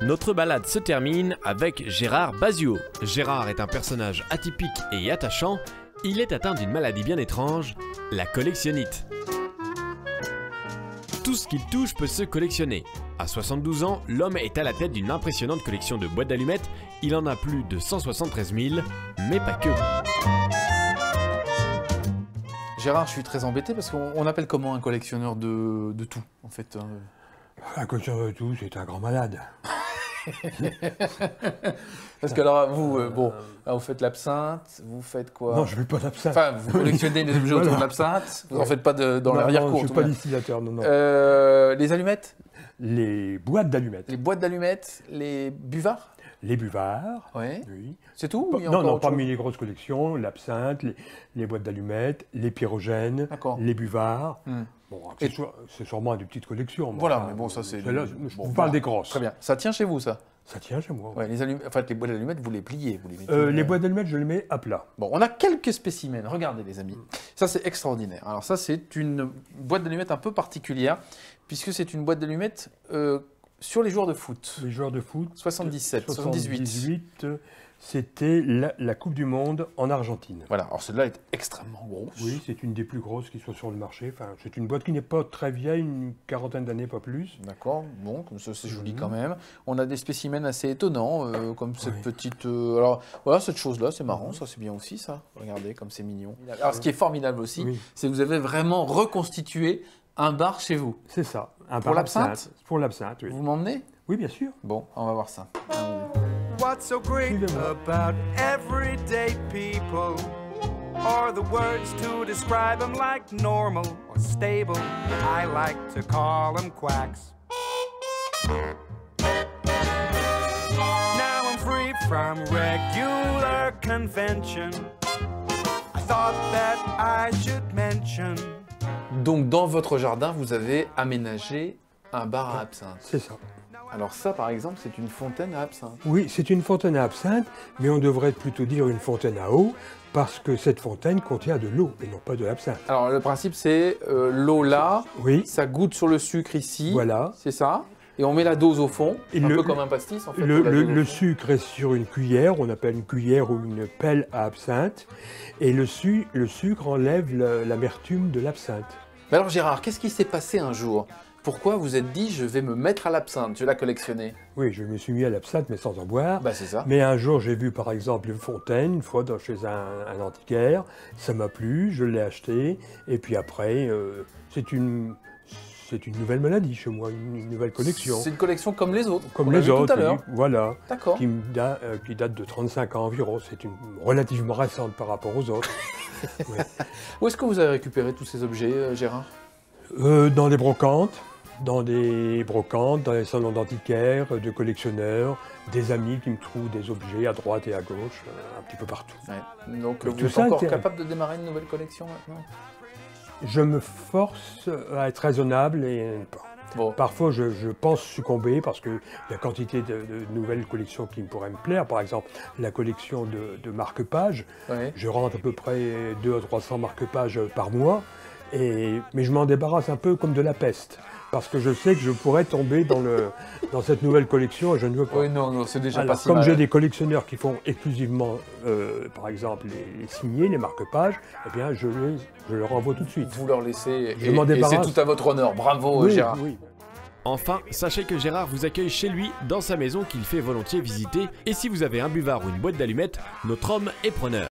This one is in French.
Notre balade se termine avec Gérard Bazio. Gérard est un personnage atypique et attachant. Il est atteint d'une maladie bien étrange, la collectionnite. Tout ce qu'il touche peut se collectionner. À 72 ans, l'homme est à la tête d'une impressionnante collection de boîtes d'allumettes. Il en a plus de 173 000, mais pas que. Gérard, je suis très embêté parce qu'on appelle comment un collectionneur de tout, en fait Un collectionneur de tout, c'est un grand malade. Parce que alors, vous, vous faites l'absinthe, vous faites quoi? Non, je ne fais pas d'absinthe. Enfin, vous collectionnez des objets autour de l'absinthe, vous n'en faites pas dans l'arrière-cour. Non, je ne suis pas distillateur, non. Les allumettes? Les boîtes d'allumettes. Les boîtes d'allumettes, les buvards? Les buvards, ouais. Oui. C'est tout? Non, parmi les grosses collections, l'absinthe, les boîtes d'allumettes, les pyrogènes, les buvards. Bon, accessoirement des petites collections. Voilà, mais bon, ça c'est... Je vous parle des grosses. Très bien. Ça tient chez vous, ça? Ça tient chez moi. Ouais, les boîtes d'allumettes, vous les pliez, vous les mettez... Les boîtes d'allumettes, je les mets à plat. Bon, on a quelques spécimens. Regardez, les amis. Ça, c'est extraordinaire. Alors ça, c'est une boîte d'allumettes un peu particulière, puisque c'est une boîte d'allumettes sur les joueurs de foot. Les joueurs de foot. 77, 78. C'était la Coupe du Monde en Argentine. Voilà, alors celle-là est extrêmement grosse. Oui, c'est une des plus grosses qui soit sur le marché. Enfin, c'est une boîte qui n'est pas très vieille, une quarantaine d'années, pas plus. D'accord, bon, comme ça c'est joli quand même. On a des spécimens assez étonnants, comme cette petite... alors voilà, cette chose-là, c'est marrant, ça c'est bien aussi ça. Regardez comme c'est mignon. Alors ce qui est formidable aussi, c'est que vous avez vraiment reconstitué un bar chez vous. C'est ça. Pour l'absinthe? Pour l'absinthe, oui. Vous m'emmenez? Oui, bien sûr. Bon, on va voir ça. What's so great about everyday people? Or the words to describe them like normal or stable? I like to call them quacks. Now I'm free from regular convention. I thought that I should mention. Donc dans votre jardin, vous avez aménagé un bar à absinthe. C'est ça. Alors ça, par exemple, c'est une fontaine à absinthe. Oui, c'est une fontaine à absinthe, mais on devrait plutôt dire une fontaine à eau, parce que cette fontaine contient de l'eau, et non pas de l'absinthe. Alors le principe, c'est l'eau là, ça goûte sur le sucre ici, voilà. C'est ça, et on met la dose au fond, un peu comme un pastis en fait. Le sucre est sur une cuillère, on appelle une cuillère ou une pelle à absinthe, et le sucre enlève l'amertume de l'absinthe. Mais alors Gérard, qu'est-ce qui s'est passé un jour? Pourquoi vous êtes dit, je vais me mettre à l'absinthe, je vais la collectionner? Oui, je me suis mis à l'absinthe, mais sans en boire. Bah, c'est ça. Mais un jour, j'ai vu par exemple une fontaine, une fois chez un antiquaire. Ça m'a plu, je l'ai acheté. Et puis après, c'est une nouvelle maladie chez moi, une nouvelle collection. C'est une collection comme les autres. Comme les autres, tout à l'heure. Oui, voilà. D'accord. Qui date de 35 ans environ. C'est relativement récente par rapport aux autres. Ouais. Où est-ce que vous avez récupéré tous ces objets, Gérard? Dans des brocantes. Dans des salons d'antiquaires, de collectionneurs, des amis qui me trouvent des objets à droite et à gauche, un petit peu partout. Ouais. Donc vous êtes encore capable de démarrer une nouvelle collection maintenant? Je me force à être raisonnable et parfois je pense succomber parce qu'il y a quantité de nouvelles collections qui pourraient me plaire. Par exemple, la collection de marque-pages. Ouais. Je rentre à peu près 200 à 300 marque-pages par mois, mais je m'en débarrasse un peu comme de la peste. Parce que je sais que je pourrais tomber dans cette nouvelle collection et je ne veux pas. Oui, non, c'est déjà pas si comme mal. j'ai des collectionneurs qui font exclusivement, par exemple, les signés, les marque-pages, eh bien, je leur envoie tout de suite. Vous leur laissez, je m'en débarrasse. Et c'est tout à votre honneur. Bravo, Gérard. Oui. Enfin, sachez que Gérard vous accueille chez lui, dans sa maison qu'il fait volontiers visiter. Et si vous avez un buvard ou une boîte d'allumettes, notre homme est preneur.